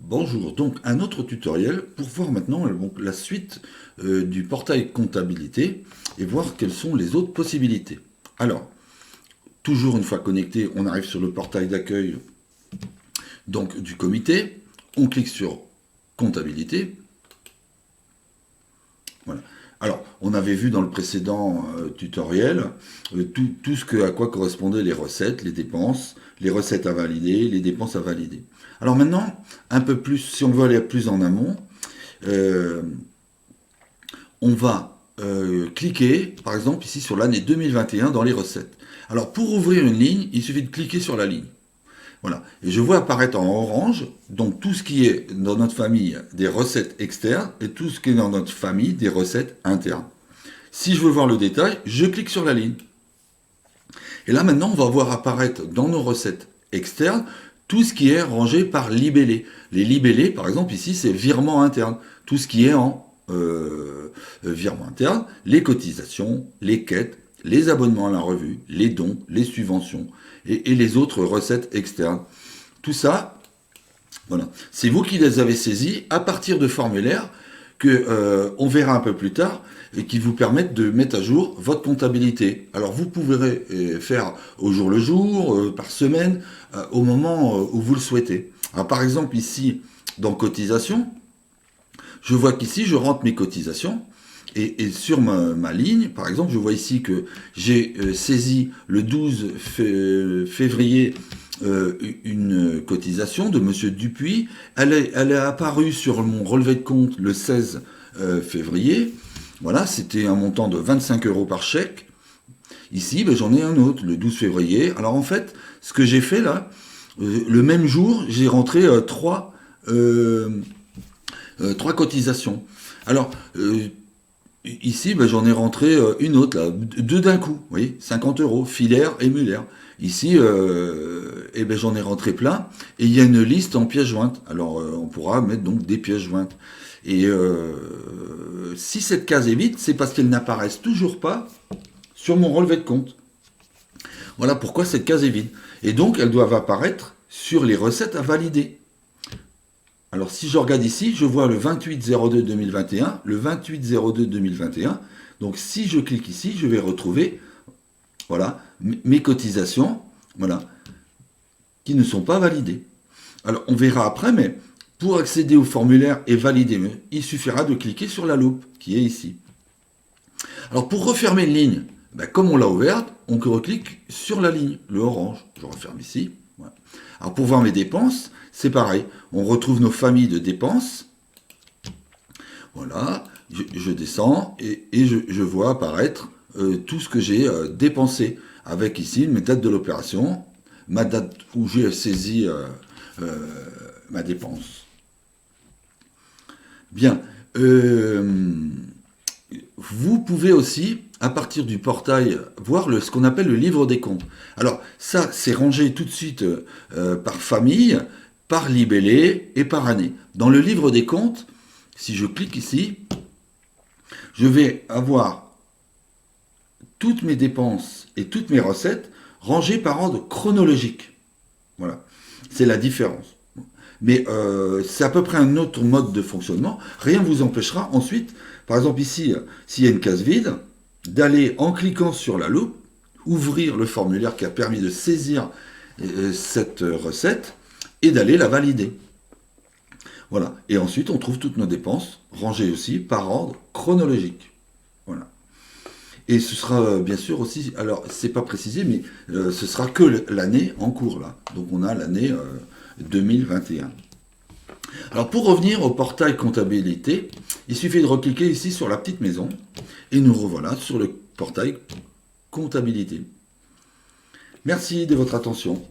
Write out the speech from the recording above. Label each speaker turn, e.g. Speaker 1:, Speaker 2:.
Speaker 1: Bonjour, donc un autre tutoriel pour voir maintenant la suite du portail comptabilité et voir quelles sont les autres possibilités. Alors, toujours une fois connecté, on arrive sur le portail d'accueil donc du comité, on clique sur comptabilité. Voilà. Alors, on avait vu dans le précédent tutoriel à quoi correspondaient les recettes, les recettes à valider, les dépenses à valider. Alors maintenant, un peu plus, si on veut aller plus en amont, euh, on va cliquer, par exemple, ici sur l'année 2021 dans les recettes. Alors, pour ouvrir une ligne, il suffit de cliquer sur la ligne. Voilà. Et je vois apparaître en orange, donc tout ce qui est dans notre famille des recettes externes et tout ce qui est dans notre famille des recettes internes. Si je veux voir le détail, je clique sur la ligne. Et là maintenant, on va voir apparaître dans nos recettes externes tout ce qui est rangé par libellé. Les libellés, par exemple, ici, c'est virement interne. Tout ce qui est en virement interne, les cotisations, les quêtes, les abonnements à la revue, les dons, les subventions et les autres recettes externes. Tout ça, voilà. C'est vous qui les avez saisis à partir de formulaires que on verra un peu plus tard et qui vous permettent de mettre à jour votre comptabilité. Alors vous pourrez faire au jour le jour, par semaine, au moment où vous le souhaitez. Alors par exemple ici, dans cotisation, je vois qu'ici je rentre mes cotisations et sur ma ligne, par exemple, je vois ici que j'ai saisi le 12 février une cotisation de Monsieur Dupuis. Elle est apparue sur mon relevé de compte le 16 février. Voilà, c'était un montant de 25 € par chèque. Ici, ben, j'en ai un autre, le 12 février. Alors en fait, ce que j'ai fait là, le même jour, j'ai rentré trois cotisations. Alors, ici, ben, j'en ai rentré une autre, là, deux d'un coup, vous voyez, 50 €, Filaire et Muller. Ici, eh ben, j'en ai rentré plein, et il y a une liste en pièces jointes. Alors, on pourra mettre donc des pièces jointes. Et si cette case est vide, c'est parce qu'elles n'apparaissent toujours pas sur mon relevé de compte. Voilà pourquoi cette case est vide. Et donc, elles doivent apparaître sur les recettes à valider. Alors, si je regarde ici, je vois le 28/02/2021, le 28/02/2021. Donc, si je clique ici, je vais retrouver, voilà, mes cotisations, voilà, qui ne sont pas validées. Alors, on verra après, mais pour accéder au formulaire et valider, il suffira de cliquer sur la loupe qui est ici. Alors, pour refermer une ligne, ben, comme on l'a ouverte, on reclique sur la ligne, le orange. Je referme ici. Voilà. Alors, pour voir mes dépenses, c'est pareil. On retrouve nos familles de dépenses. Voilà. Je descends et je vois apparaître tout ce que j'ai dépensé. Avec ici mes dates de l'opération, ma date où j'ai saisi ma dépense. Bien. Vous pouvez aussi, à partir du portail, voir ce qu'on appelle le livre des comptes. Alors, ça, c'est rangé tout de suite par famille, par libellé et par année. Dans le livre des comptes, si je clique ici, je vais avoir toutes mes dépenses et toutes mes recettes rangées par ordre chronologique. Voilà, c'est la différence. Mais c'est à peu près un autre mode de fonctionnement. Rien ne vous empêchera ensuite, par exemple ici, s'il y a une case vide, d'aller en cliquant sur la loupe, ouvrir le formulaire qui a permis de saisir cette recette et d'aller la valider. Voilà. Et ensuite, on trouve toutes nos dépenses, rangées aussi par ordre chronologique. Voilà. Et ce sera bien sûr aussi, alors c'est pas précisé, mais ce sera que l'année en cours là. Donc on a l'année 2021. Alors pour revenir au portail comptabilité, il suffit de recliquer ici sur la petite maison et nous revoilà sur le portail comptabilité. Merci de votre attention.